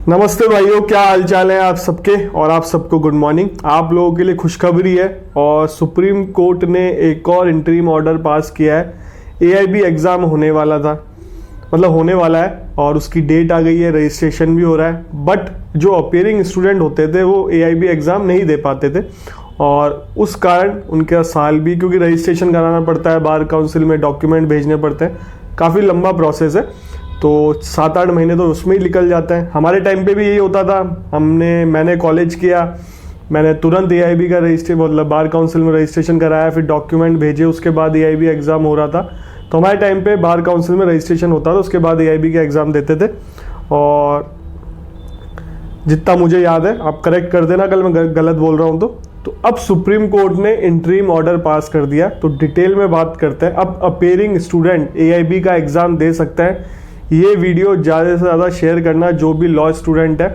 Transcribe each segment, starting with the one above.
नमस्ते भाइयों, क्या हालचाल है आप सबके। और आप सबको गुड मॉर्निंग। आप लोगों के लिए खुशखबरी है और सुप्रीम कोर्ट ने एक और इंटरिम ऑर्डर पास किया है। एआईबी एग्ज़ाम होने वाला था, मतलब होने वाला है और उसकी डेट आ गई है, रजिस्ट्रेशन भी हो रहा है। बट जो अपीयरिंग स्टूडेंट होते थे वो एआईबी एग्ज़ाम नहीं दे पाते थे और उस कारण उनका साल भी, क्योंकि रजिस्ट्रेशन कराना पड़ता है, बार काउंसिल में डॉक्यूमेंट भेजने पड़ते हैं, काफ़ी लंबा प्रोसेस है। तो 7-8 महीने तो उसमें ही निकल जाते हैं। हमारे टाइम पे भी यही होता था। मैंने कॉलेज किया, मैंने तुरंत एआईबी का रजिस्ट्रेशन, मतलब बार काउंसिल में रजिस्ट्रेशन कराया, फिर डॉक्यूमेंट भेजे, उसके बाद एआईबी एग्ज़ाम हो रहा था। तो हमारे टाइम पे बार काउंसिल में रजिस्ट्रेशन होता था, उसके बाद एआईबी का एग्ज़ाम देते थे। और जितना मुझे याद है, आप करेक्ट कर देना अगर मैं गलत बोल रहा हूँ तो अब सुप्रीम कोर्ट ने इंटरिम ऑर्डर पास कर दिया। तो डिटेल में बात करते हैं। अब अपीयरिंग स्टूडेंट एआईबी का एग्ज़ाम दे सकते हैं। ये वीडियो ज़्यादा से ज़्यादा शेयर करना जो भी लॉ स्टूडेंट है,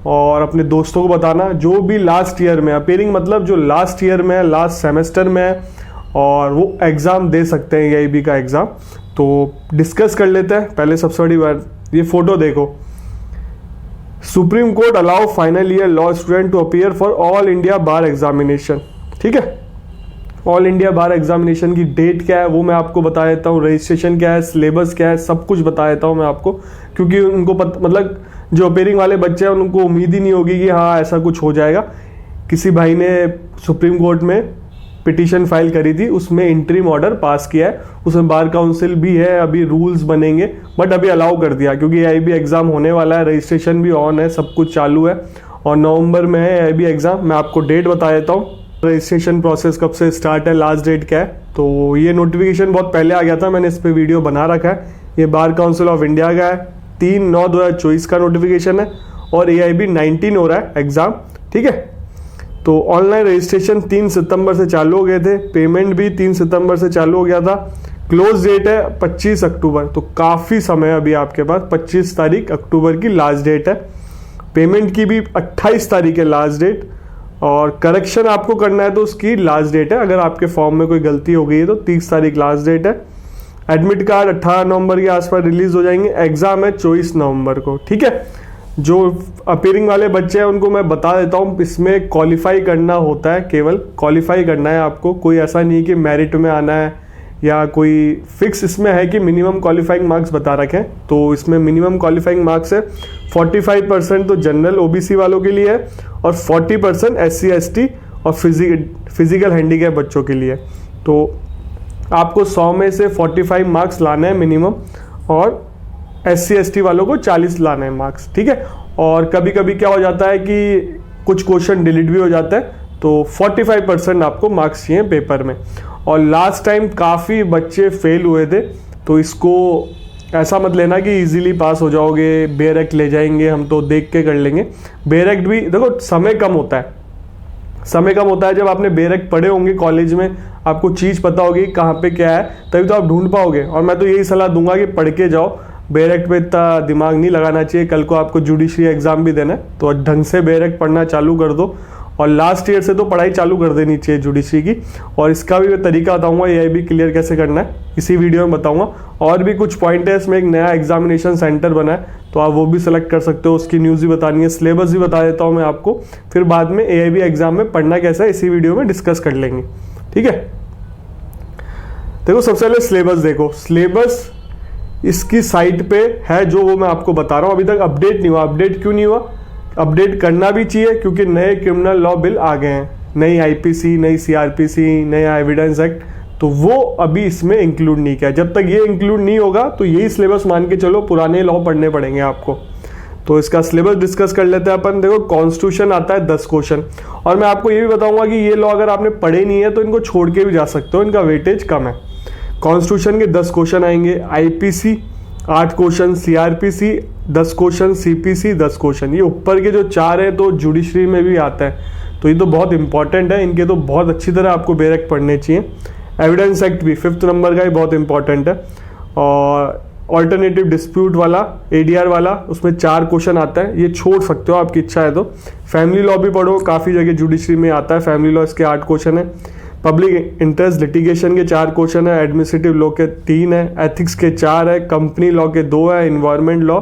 और अपने दोस्तों को बताना जो भी लास्ट ईयर में अपीयरिंग, मतलब जो लास्ट ईयर में है, लास्ट सेमेस्टर में है और वो एग्ज़ाम दे सकते हैं एआईबी का एग्ज़ाम। तो डिस्कस कर लेते हैं। पहले सबसे बड़ी बात, ये फोटो देखो। Supreme court allow final year law student to appear for all India bar examination. ठीक है, ऑल इंडिया बार एग्जामिनेशन की डेट क्या है वो मैं आपको बता देता हूँ, रजिस्ट्रेशन क्या है, सिलेबस क्या है, सब कुछ बता देता हूँ मैं आपको। क्योंकि उनको मतलब जो अपेयरिंग वाले बच्चे हैं उनको उम्मीद ही नहीं होगी कि हाँ ऐसा कुछ हो जाएगा। किसी भाई ने सुप्रीम कोर्ट में पिटीशन फाइल करी थी, उसमें इंटरिम ऑर्डर पास किया है, उसमें बार काउंसिल भी है, अभी रूल्स बनेंगे, बट अभी अलाउ कर दिया क्योंकि एआईबी एग्ज़ाम होने वाला है, रजिस्ट्रेशन भी ऑन है, सब कुछ चालू है और नवंबर में है एआईबी एग्ज़ाम। मैं आपको डेट बता देता हूँ, रजिस्ट्रेशन प्रोसेस कब से स्टार्ट है, लास्ट डेट क्या है। तो ये नोटिफिकेशन बहुत पहले आ गया था, मैंने इस पर वीडियो बना रखा है। ये बार काउंसिल ऑफ इंडिया का है, 3/9/2024 का नोटिफिकेशन है और एआईबी 19 हो रहा है एग्ज़ाम। ठीक है, तो ऑनलाइन रजिस्ट्रेशन 3 सितंबर से चालू हो गए थे, पेमेंट भी 3 सितंबर से चालू हो गया था। क्लोज डेट है 25 अक्टूबर, तो काफ़ी समय अभी आपके पास। 25 तारीख अक्टूबर की लास्ट डेट है। पेमेंट की भी 28 तारीख है लास्ट डेट, और करेक्शन आपको करना है तो उसकी लास्ट डेट है। अगर आपके फॉर्म में कोई गलती हो गई है तो 30 तारीख लास्ट डेट है। एडमिट कार्ड 18 नवंबर के आसपास रिलीज हो जाएंगे। एग्जाम है 24 नवंबर को। ठीक है, जो अपीयरिंग वाले बच्चे हैं उनको मैं बता देता हूँ, इसमें क्वालिफाई करना होता है, केवल क्वालिफाई करना है आपको। कोई ऐसा नहीं कि मेरिट में आना है या कोई फिक्स इसमें है कि मिनिमम क्वालिफाइंग मार्क्स बता रखे। तो इसमें मिनिमम क्वालिफाइंग मार्क्स है 45% तो जनरल ओबीसी वालों के लिए है और 40% SC ST और फिजिकल हैंडीकैप बच्चों के लिए। तो आपको 100 में से 45 मार्क्स लाना है मिनिमम, और SC ST वालों को 40 लाना है मार्क्स। ठीक है, और कभी कभी क्या हो जाता है कि कुछ क्वेश्चन डिलीट भी हो जाता है, तो 45% आपको मार्क्स चाहिए पेपर में। और लास्ट टाइम काफ़ी बच्चे फेल हुए थे, तो इसको ऐसा मत लेना कि इजीली पास हो जाओगे, बेरेक्ट ले जाएंगे हम, तो देख के कर लेंगे। बेरेक्ट भी देखो, समय कम होता है, समय कम होता है। जब आपने बेरेक्ट पढ़े होंगे कॉलेज में, आपको चीज़ पता होगी कहाँ पे क्या है, तभी तो आप ढूंढ पाओगे। और मैं तो यही सलाह दूंगा कि पढ़ के जाओ, बेरेक्ट पे इतना दिमाग नहीं लगाना चाहिए। कल को आपको जुडिशरी एग्जाम भी देना है, तो ढंग से बेरेक्ट पढ़ना चालू कर दो। और लास्ट ईयर से तो पढ़ाई चालू कर देनी चाहिए जुडिशरी की। और इसका भी मैं तरीका बताऊंगा, एआईबी क्लियर कैसे करना है, इसी वीडियो में बताऊंगा। और भी कुछ पॉइंट है इसमें। एक नया एग्जामिनेशन सेंटर बना है, तो आप वो भी सेलेक्ट कर सकते हो, उसकी न्यूज़ भी बतानी है, सिलेबस भी बता देता हूँ मैं आपको। फिर बाद में एआईबी एग्जाम में पढ़ना कैसा है इसी वीडियो में डिस्कस कर लेंगे। ठीक है, देखो सबसे पहले सिलेबस देखो। सिलेबस इसकी साइट पे है, जो वो मैं आपको बता रहा हूँ। अभी तक अपडेट नहीं हुआ। अपडेट क्यों नहीं हुआ? अपडेट करना भी चाहिए क्योंकि नए क्रिमिनल लॉ बिल आ गए हैं, नई आईपीसी, नई सीआरपीसी, नया एविडेंस एक्ट, तो वो अभी इसमें इंक्लूड नहीं किया। जब तक ये इंक्लूड नहीं होगा तो यही सिलेबस मान के चलो, पुराने लॉ पढ़ने पड़ेंगे आपको। तो इसका सिलेबस डिस्कस कर लेते हैं अपन। देखो, कॉन्स्टिट्यूशन आता है 10 क्वेश्चन, और मैं आपको ये भी बताऊंगा कि ये लॉ अगर आपने पढ़े नहीं है तो इनको छोड़ के भी जा सकते हो, इनका वेटेज कम है। कॉन्स्टिट्यूशन के 10 क्वेश्चन आएंगे, IPC 8 question, CrPC 10 question, CPC 10 question. ये ऊपर के जो 4 है तो जुडिशरी में भी आता है, तो ये तो बहुत इंपॉर्टेंट है, इनके तो बहुत अच्छी तरह आपको बेरेक्ट पढ़ने चाहिए। एविडेंस एक्ट भी 5th नंबर का ही बहुत इंपॉर्टेंट है। और ऑल्टरनेटिव डिस्प्यूट वाला, एडीआर वाला, उसमें 4 क्वेश्चन आता है, ये छोड़ सकते हो आपकी इच्छा है तो। फैमिली लॉ भी पढ़ो, काफ़ी जगह जुडिशरी में आता है फैमिली लॉ, इसके 8 क्वेश्चन है। पब्लिक इंटरेस्ट लिटिगेशन के 4 क्वेश्चन है, एडमिनिस्ट्रेटिव लॉ के 3 है, एथिक्स के 4 है, कंपनी लॉ के 2 है, इन्वायरमेंट लॉ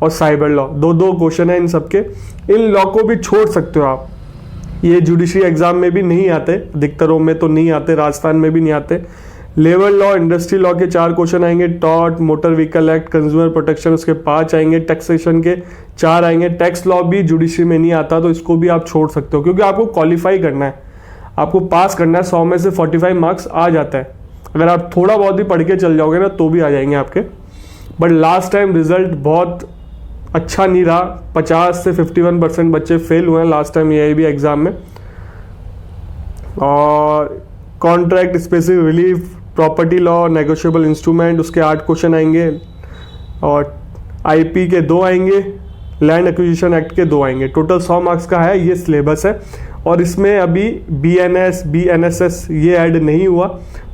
और साइबर लॉ, दो क्वेश्चन है इन सबके। इन लॉ को भी छोड़ सकते हो आप, ये जुडिशरी एग्जाम में भी नहीं आते, अधिकतरों में तो नहीं आते, राजस्थान में भी नहीं आते। लेबर लॉ, इंडस्ट्री लॉ के 4 क्वेश्चन आएंगे, tort, motor vehicle act, consumer protection उसके 5 आएंगे, टैक्सेशन के 4 आएंगे। टैक्स लॉ भी जुडिशरी में नहीं आता, तो इसको भी आप छोड़ सकते हो, क्योंकि आपको क्वालिफाई करना है, आपको पास करना है। 100 में से 45 मार्क्स आ जाता है, अगर आप थोड़ा बहुत भी पढ़ के चल जाओगे ना तो भी आ जाएंगे आपके। बट लास्ट टाइम रिजल्ट बहुत अच्छा नहीं रहा, 50 से 51% बच्चे फेल हुए हैं लास्ट टाइम AIB एग्जाम में। और contract, specific relief, property law, negotiable instrument उसके 8 क्वेश्चन आएंगे, और IP के 2 आएंगे, लैंड एक्विजिशन एक्ट के 2 आएंगे। टोटल 100 मार्क्स का है ये सिलेबस है, और इसमें अभी BNS, BNSS ये ऐड नहीं हुआ,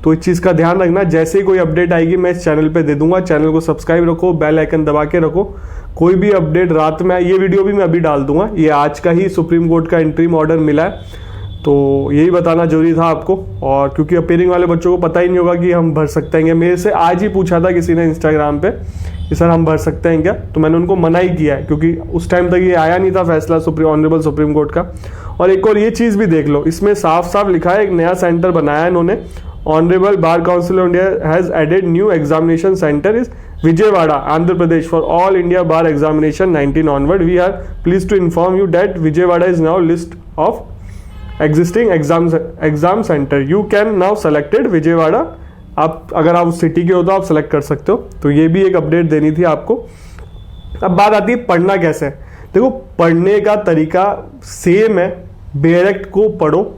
तो इस चीज़ का ध्यान रखना। जैसे ही कोई अपडेट आएगी मैं इस चैनल पे दे दूंगा, चैनल को सब्सक्राइब रखो, बेल आइकन दबा के रखो। कोई भी अपडेट रात में, ये वीडियो भी मैं अभी डाल दूंगा, ये आज का ही सुप्रीम कोर्ट का इंटरिम ऑर्डर मिला है, तो यही बताना जरूरी था आपको। और क्योंकि अपीयरिंग वाले बच्चों को पता ही नहीं होगा कि हम भर सकते हैं, मेरे से आज ही पूछा था किसी ने इंस्टाग्राम पे कि सर हम भर सकते हैं क्या, तो मैंने उनको मना ही किया है, क्योंकि उस टाइम तक ये आया नहीं था फैसला ऑनरेबल सुप्रीम कोर्ट का। और एक और ये चीज़ भी देख लो, इसमें साफ साफ लिखा है, एक नया सेंटर बनाया है इन्होंने, honourable bar council of India has added new examination centre is Vijayawada, Andhra Pradesh, for all India bar examination 19 onward. We are please to inform you that Vijayawada is now list of existing exam centre, you can now selected Vijayawada. आप अगर आप उस city के हो तो आप select कर सकते हो, तो ये भी एक अपडेट देनी थी आपको। अब बात आती है पढ़ना कैसे है। देखो, पढ़ने का तरीका सेम है, बेरेक्ट को पढ़ो,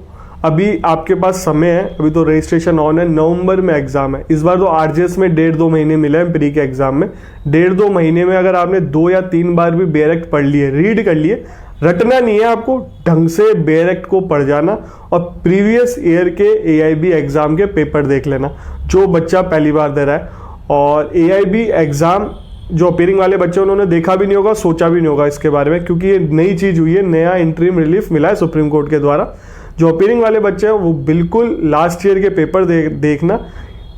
अभी आपके पास समय है, अभी तो रजिस्ट्रेशन ऑन है, नवंबर में एग्जाम है। इस बार तो RJS में 1.5-2 महीने मिले हैं प्री के एग्जाम में। 1.5-2 महीने में अगर आपने 2 या 3 बार भी बेरेक्ट पढ़ लिए, रीड कर लिए, रटना नहीं है आपको, ढंग से बेरेक्ट को पढ़ जाना और प्रीवियस ईयर के AIB एग्जाम के पेपर देख लेना, जो बच्चा पहली बार दे रहा है। और AIB एग्जाम जो अपीयरिंग वाले बच्चे उन्होंने देखा भी नहीं होगा, सोचा भी नहीं होगा इसके बारे में, क्योंकि ये नई चीज हुई है, नया इंटरिम रिलीफ मिला है सुप्रीम कोर्ट के द्वारा। जो अपीयरिंग वाले बच्चे हैं वो बिल्कुल लास्ट ईयर के पेपर देखना।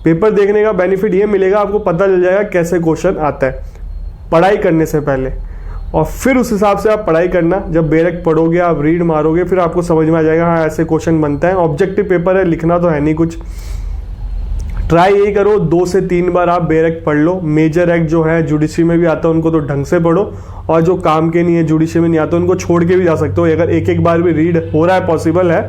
पेपर देखने का बेनिफिट ये मिलेगा, आपको पता चल जाएगा कैसे क्वेश्चन आता है पढ़ाई करने से पहले, और फिर उस हिसाब से आप पढ़ाई करना। जब बेरेक्ट पढ़ोगे, आप रीड मारोगे, फिर आपको समझ में आ जाएगा हाँ ऐसे क्वेश्चन बनता है। ऑब्जेक्टिव पेपर है, लिखना तो है नहीं कुछ। ट्राई यही करो, 2 से 3 बार आप बेरेक्ट पढ़ लो। मेजर एक्ट जो है जुडिशरी में भी आता है, उनको तो ढंग से पढ़ो, और जो काम के नहीं है, जुडिशरी में नहीं आता, उनको छोड़ के भी जा सकते हो। अगर एक बार भी रीड हो रहा है, पॉसिबल है,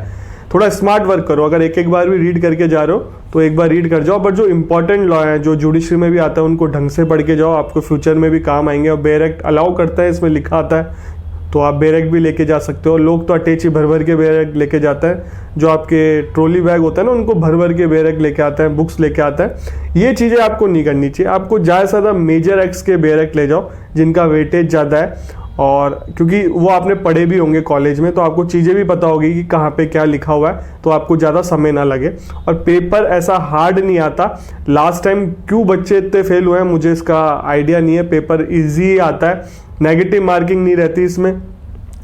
थोड़ा स्मार्ट वर्क करो। अगर एक बार भी रीड करके जा रहे हो तो एक बार रीड कर जाओ, बट जो इंपॉर्टेंट लॉ है, जो जुडिशरी में भी आता है, उनको ढंग से पढ़ के जाओ, आपको फ्यूचर में भी काम आएंगे। और बेरेक्ट अलाउ करता है, इसमें लिखा आता है, तो आप बेरेक्ट भी लेके जा सकते हो। लोग तो अटैची भर भर के बेरेक्ट लेके जाता है, जो आपके ट्रॉली बैग होता है ना, उनको भर भर के बेरेक्ट लेके आता है, बुक्स लेके आता है। ये चीज़ें आपको नहीं करनी चाहिए, आपको ज़्यादा से ज़्यादा मेजर एक्ट्स के बेरेक्ट ले जाओ, जिनका वेटेज ज़्यादा है, और क्योंकि वो आपने पढ़े भी होंगे कॉलेज में, तो आपको चीज़ें भी पता होगी कि कहाँ पे क्या लिखा हुआ है, तो आपको ज़्यादा समय ना लगे। और पेपर ऐसा हार्ड नहीं आता। लास्ट टाइम क्यों बच्चे इतने फेल हुए हैं मुझे इसका आइडिया नहीं है। पेपर इजी आता है, नेगेटिव मार्किंग नहीं रहती इसमें,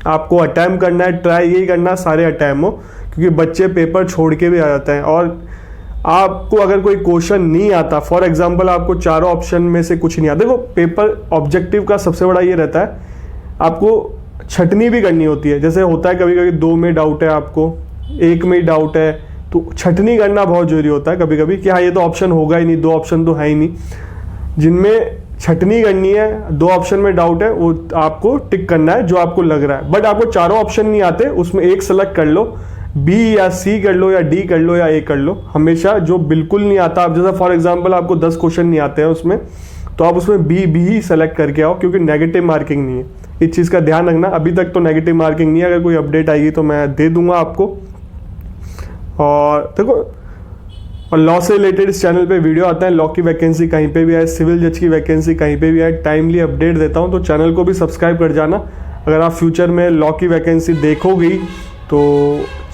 आपको अटैम्प्ट करना है, ट्राई यही करना सारे अटैम्प्ट हो, क्योंकि बच्चे पेपर छोड़ के भी आ जाते हैं। और आपको अगर कोई क्वेश्चन नहीं आता, फॉर एग्जाम्पल आपको चारों ऑप्शन में से कुछ नहीं आता, देखो पेपर ऑब्जेक्टिव का सबसे बड़ा ये रहता है, आपको छटनी भी करनी होती है। जैसे होता है कभी कभी 2 में डाउट है, आपको 1 में डाउट है, तो छटनी करना बहुत जरूरी होता है कभी कभी, कि हाँ ये तो ऑप्शन होगा ही नहीं, 2 ऑप्शन तो है ही नहीं। जिनमें छटनी करनी है, 2 ऑप्शन में डाउट है, वो आपको टिक करना है जो आपको लग रहा है। बट आपको चारों ऑप्शन नहीं आते, उसमें एक सेलेक्ट कर लो, B या C कर लो, या D कर लो, या A कर लो। हमेशा जो बिल्कुल नहीं आता, आप जैसा फॉर एग्जाम्पल आपको 10 क्वेश्चन नहीं आते हैं उसमें, तो आप उसमें B ही सेलेक्ट करके आओ, क्योंकि नेगेटिव मार्किंग नहीं है। इस चीज़ का ध्यान रखना। अभी तक तो नेगेटिव मार्किंग नहीं है, अगर कोई अपडेट आएगी तो मैं दे दूंगा आपको। और देखो, और लॉ से रिलेटेड इस चैनल पे वीडियो आता है, लॉ की वैकेंसी कहीं पे भी आए, सिविल जज की वैकेंसी कहीं पे भी आए, टाइमली अपडेट देता हूँ, तो चैनल को भी सब्सक्राइब कर जाना। अगर आप फ्यूचर में लॉ की वैकेंसी देखोगी तो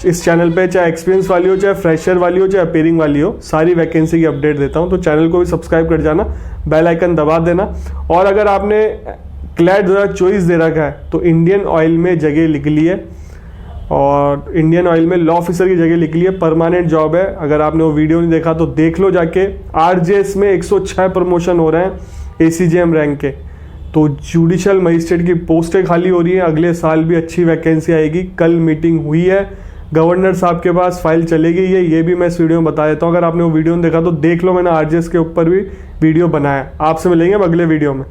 इस चैनल पे, चाहे एक्सपीरियंस वाली हो, चाहे फ्रेशर वाली हो, चाहे अपीयरिंग वाली हो, सारी वैकेंसी की अपडेट देता हूँ, तो चैनल को भी सब्सक्राइब कर जाना, बेल आइकन दबा देना। और अगर आपने क्लैट 2024 दे रखा है तो इंडियन ऑयल में जगह लिख ली है, और इंडियन ऑयल में लॉ ऑफिसर की जगह लिख ली है, परमानेंट जॉब है। अगर आपने वो वीडियो नहीं देखा तो देख लो जाके। RJS में 106 प्रमोशन हो रहे हैं ACJM रैंक के, तो जुडिशियल मजिस्ट्रेट की पोस्टें खाली हो रही हैं, अगले साल भी अच्छी वैकेंसी आएगी। कल मीटिंग हुई है गवर्नर साहब के पास, फाइल चली गई है, ये भी मैं इस वीडियो में बता देता हूँ। अगर आपने वो वीडियो नहीं देखा तो देख लो, मैंने आरजेएस के ऊपर भी वीडियो बनाया। आपसे मिलेंगे अब अगले वीडियो में।